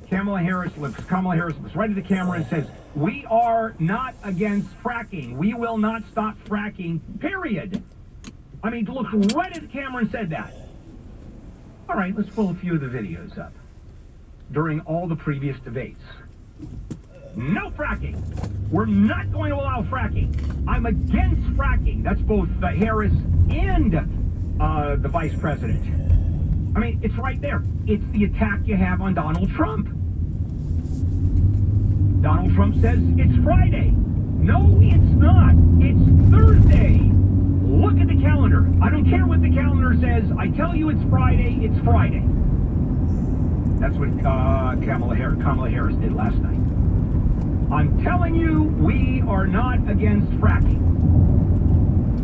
Kamala Harris looks right at the camera and says, "We are not against fracking. We will not stop fracking, period." I mean, looked right at the camera and said that. All right, let's pull a few of the videos up. During all the previous debates. No fracking. We're not going to allow fracking. I'm against fracking. That's both Harris and the vice president. I mean, it's right there. It's the attack you have on Donald Trump. Donald Trump says it's Friday. No, it's not. It's Thursday. Look at the calendar. I don't care what the calendar says. I tell you it's Friday, it's Friday. That's what Kamala Harris did last night. I'm telling you, we are not against fracking.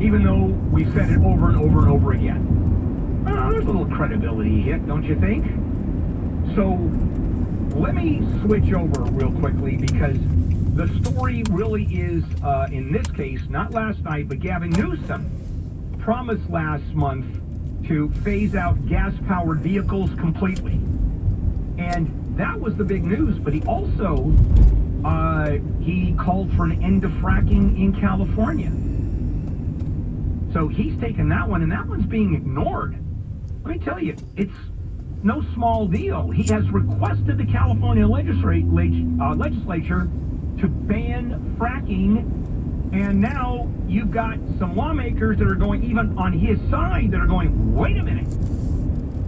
Even though we've said it over and over and over again. There's a little credibility hit, don't you think? So, let me switch over real quickly because the story really is, in this case, not last night, but Gavin Newsom promised last month to phase out gas-powered vehicles completely. And that was the big news, but he also, he called for an end to fracking in California. So he's taken that one, and that one's being ignored. Let me tell you, it's no small deal. He has requested the California legislature to ban fracking, and now you've got some lawmakers that are going, even on his side, that are going, wait a minute,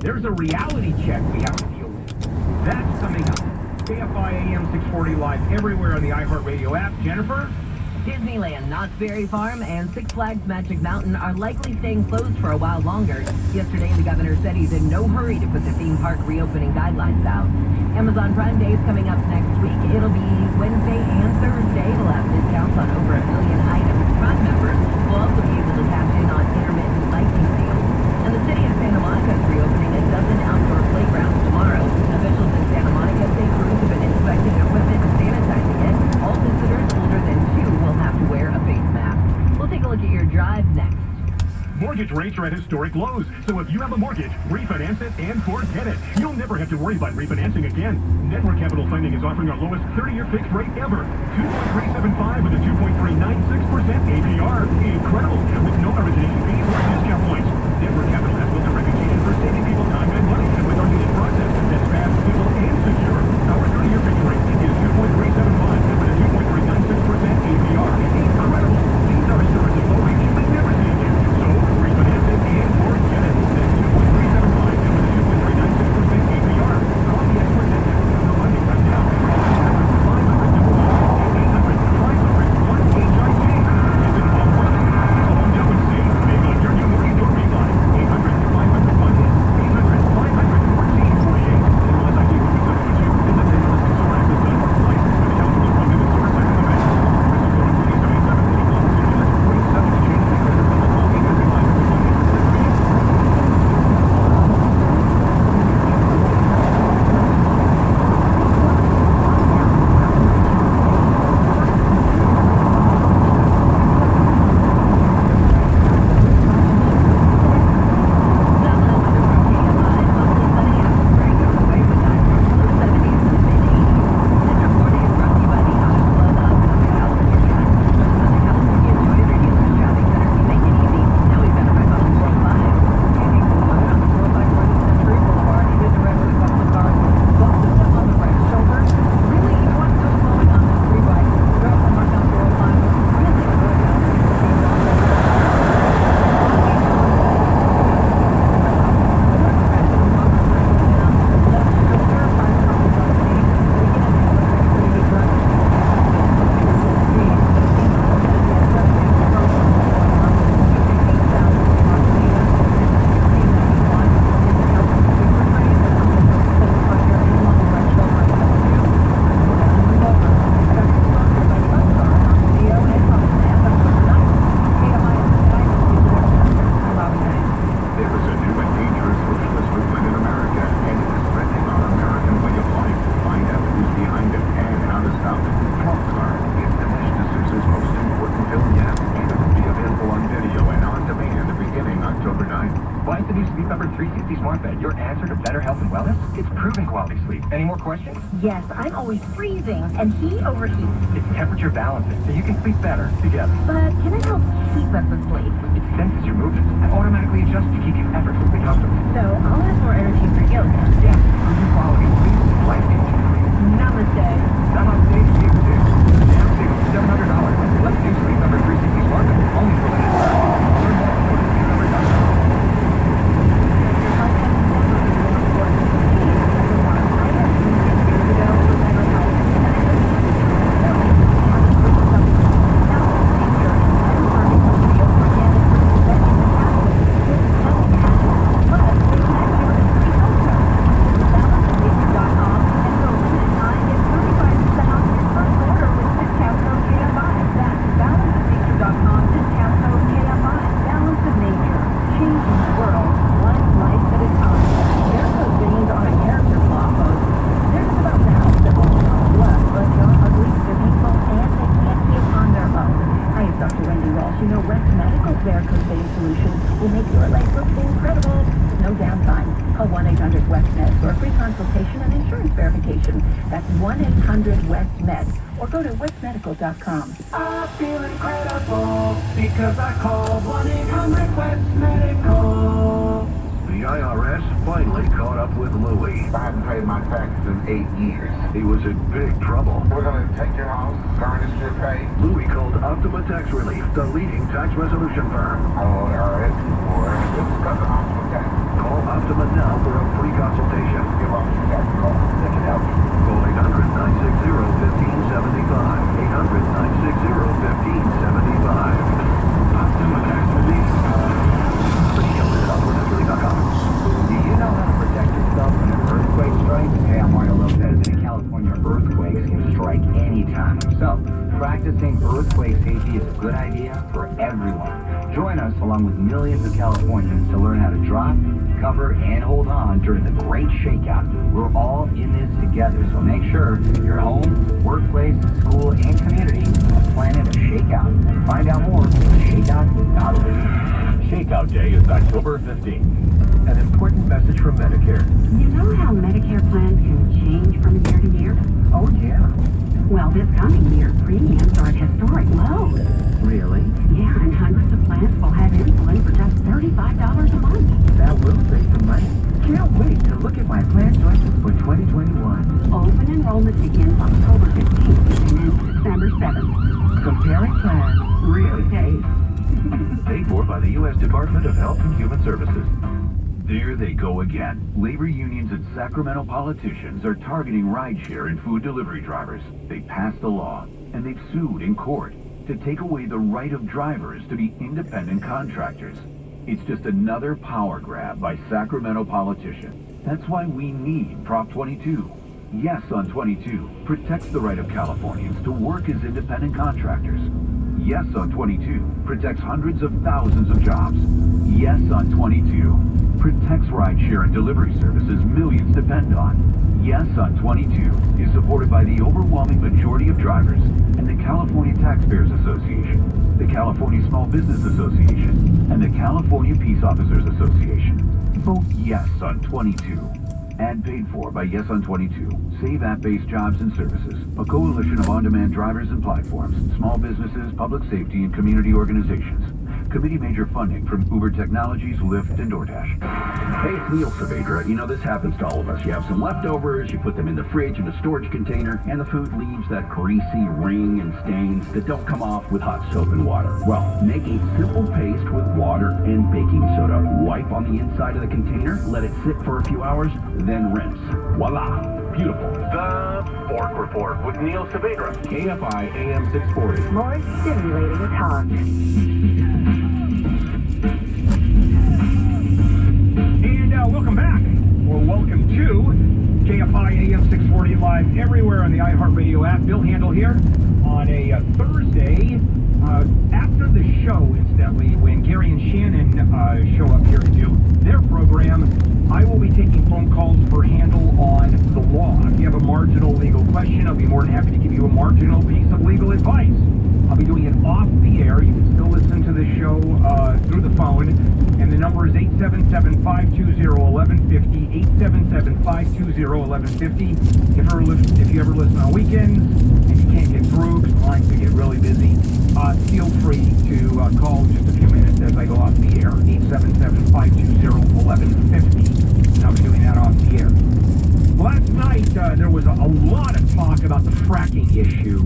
there's a reality check we have to deal with. That's coming up. KFI AM 640 live everywhere on the iHeartRadio app. Jennifer? Disneyland, Knott's Berry Farm, and Six Flags Magic Mountain are likely staying closed for a while longer. Yesterday, the governor said he's in no hurry to put the theme park reopening guidelines out. Amazon Prime Day is coming up next week. It'll be Wednesday and Thursday. We'll have discounts on over 1 million items. Prime members will also be able to cash in on intermittent lighting deals. And the city of Santa Monica is reopening a dozen outdoor playgrounds tomorrow. Officials in Santa Monica say crews have been inspecting equipment and sanitizing it. All visitors older than 2 will have to wear a face mask. We'll take a look at your drive next. Mortgage rates are at historic lows, so if you have a mortgage, refinance it and forget it. You'll never have to worry about refinancing again. Network Capital Funding is offering our lowest 30-year fixed rate ever. 2.375 with a 2.396% APR. Incredible, with no origination fees or discount points. Network Capital has built a reputation for saving people time and money with our unique process that's fast, simple, and secure. Our 30-year fixed rate is 2.375 with a 2.396% APR. Incredible. These are historically low rates you may never see again. So, refinance it and forget it. That's 2.375 with a 2.396% APR. Call the experts at Network Capital Funding right now. Call 800-500-1HIT. Visit all It's a long jump and save. Maybe on your new mortgage or refi. questions? Yes, I'm always freezing, and he overheats. It's temperature balancing, so you can sleep better together. But can it help keep us asleep? It senses your movements and automatically adjusts to keep you effortlessly comfortable. So I'll have more energy for yoga. Yeah, improving quality of sleep is life-changing. Namaste. Namaste to you, too. Now save up to $700. Let's do Sleep Number 360 Smart Bed, only for limited time. Learn more at sleepnumber.com. You know, West Medical's varicose vein solution will make your life look incredible. No downtime. Call 1-800-WEST-MED for a free consultation and insurance verification. That's 1-800-WEST-MED. Or go to westmedical.com. I feel incredible because I called 1-800-WEST-MEDICAL. The IRS finally caught up with Louie. I haven't paid my taxes in 8 years. He was in big trouble. We're going to take your house, current history of pay. Louie called Optima Tax Relief, the leading tax resolution firm. I don't know what IRS is for. This is because of Optima Tax. Call Optima now for a free consultation. Give Optima Tax a call. They can help you. Call 800-960-1575. 800-960-1575. Optima Tax Relief. Do you know how to protect yourself when an earthquake strikes? Hey, I'm Mario Lopez. In California, earthquakes can strike anytime. So, practicing earthquake safety is a good idea for everyone. Join us along with millions of Californians to learn how to drop, cover, and hold on during the Great Shakeout. We're all in this together, so make sure your home, workplace, school, and community are planning a shakeout. Find out more at shakeout.org. Shakeout Day is October 15th. An important message from Medicare. You know how Medicare plans can change from year to year? Oh, yeah. Well, this coming year, premiums are at historic lows. Really? Yeah, and hundreds of plans will have insulin for just $35 a month. That will save some money. Can't wait to look at my plan choices for 2021. Open enrollment begins October 15th and ends December 7th. Comparing plans really pays. Paid for by the U.S. Department of Health and Human Services. There they go again. Labor unions and Sacramento politicians are targeting rideshare and food delivery drivers. They passed a law, and they've sued in court to take away the right of drivers to be independent contractors. It's just another power grab by Sacramento politicians. That's why we need Prop 22. Yes on 22 protects the right of Californians to work as independent contractors. Yes on 22 protects hundreds of thousands of jobs. Yes on 22 protects rideshare and delivery services millions depend on. Yes on 22 is supported by the overwhelming majority of drivers and the California Taxpayers Association, the California Small Business Association, and the California Peace Officers Association. Vote yes on 22. Ad paid for by Yes on 22. Save app-based jobs and services. A coalition of on-demand drivers and platforms, small businesses, public safety, and community organizations. Committee major funding from Uber Technologies, Lyft, and DoorDash. Hey, it's Neil Saavedra. You know, this happens to all of us. You have some leftovers, you put them in the fridge in a storage container, and the food leaves that greasy ring and stains that don't come off with hot soap and water. Well, make a simple paste with water and baking soda. Wipe on the inside of the container, let it sit for a few hours, then rinse. Voila! Beautiful. The Bork Report with Neil Saavedra. KFI AM 640. More stimulating talk. And welcome back, or welcome to KFI AM 640 live everywhere on the iHeartRadio app. Bill Handel here on a Thursday, After the show, incidentally, when Gary and Shannon show up here to do their program, I will be taking phone calls for handle on the law. If you have a marginal legal question, I'll be more than happy to give you a marginal piece of legal advice. I'll be doing it off the air. You can still listen to the show through the phone, and the number is 877-520-1150, 877-520-1150. If you ever listen on weekends and you can't get through because the lines can get really busy, feel free to call just a few minutes as I go off the air, 877-520-1150. And I'll be doing that off the air. Last night, there was a lot of talk about the fracking issue,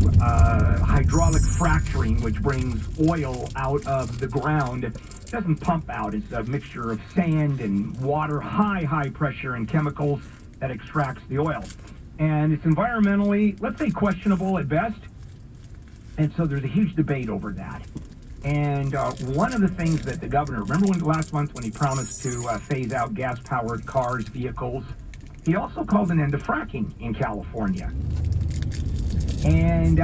hydraulic fracturing, which brings oil out of the ground. It doesn't pump out. It's a mixture of sand and water, high pressure and chemicals that extracts the oil. And it's environmentally, let's say, questionable at best. And so there's a huge debate over that. And one of the things that the governor, remember last month when he promised to phase out gas-powered cars, vehicles? He also called an end to fracking in California. And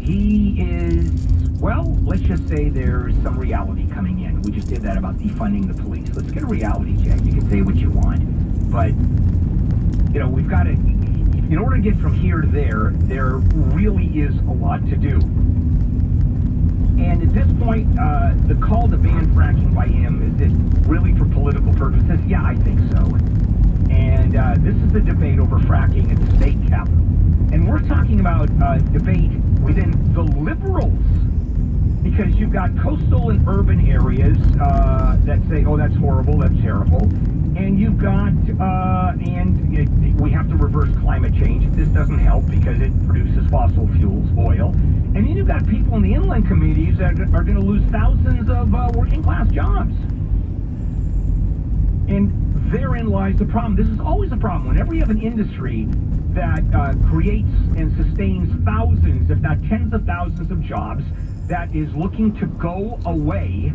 he is, well, let's just say there's some reality coming in. We just did that about defunding the police. Let's get a reality check. You can say what you want. But, you know, we've got to, in order to get from here to there really is a lot to do. And at this point, the call to ban fracking by him, is it really for political purposes? Yeah, I think so. And this is the debate over fracking at the state capitol. And we're talking about debate within the liberals, because you've got coastal and urban areas that say, oh, that's horrible, that's terrible. And you've got, we have to reverse climate change. This doesn't help because it produces fossil fuels, oil. And then you've got people in the inland communities that are going to lose thousands of working class jobs. And therein lies the problem. This is always a problem. Whenever you have an industry that creates and sustains thousands, if not tens of thousands of jobs, that is looking to go away,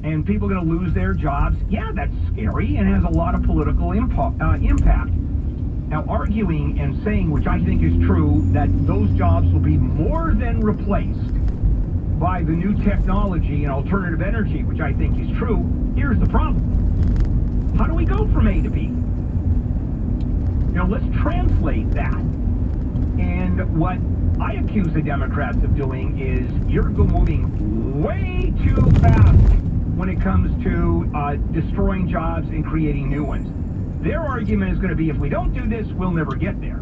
and people are going to lose their jobs, yeah, that's scary and has a lot of political impact. Now, arguing and saying, which I think is true, that those jobs will be more than replaced by the new technology and alternative energy, which I think is true, here's the problem. How do we go from A to B? You know, let's translate that. And what I accuse the Democrats of doing is you're moving way too fast when it comes to destroying jobs and creating new ones. Their argument is going to be, if we don't do this, we'll never get there.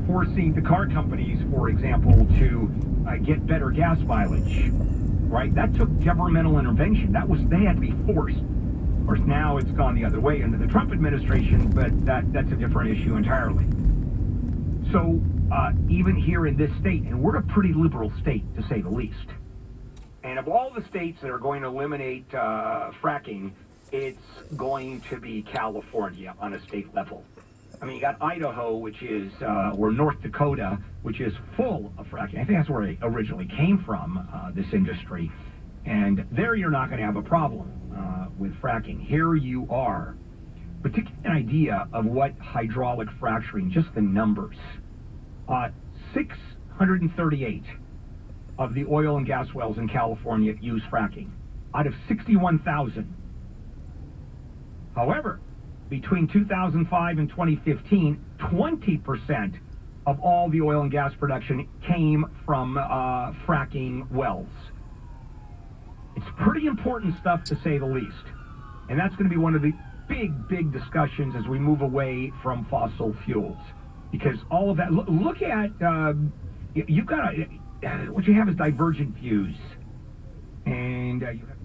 Forcing the car companies, for example, to get better gas mileage, right? That took governmental intervention. They had to be forced. Of course, now it's gone the other way under the Trump administration, but that's a different issue entirely. So even here in this state, and we're a pretty liberal state, to say the least, and of all the states that are going to eliminate fracking, it's going to be California on a state level. I mean, you got Idaho, which is, or North Dakota, which is full of fracking. I think that's where it originally came from, this industry. And there you're not going to have a problem with fracking. Here you are. But to get an idea of what hydraulic fracturing, just the numbers, 638 of the oil and gas wells in California use fracking, out of 61,000. However, between 2005 and 2015, 20% of all the oil and gas production came from fracking wells. It's pretty important stuff, to say the least. And that's going to be one of the big discussions as we move away from fossil fuels. Because all of that, look at, you've got, what you have is divergent views. And you have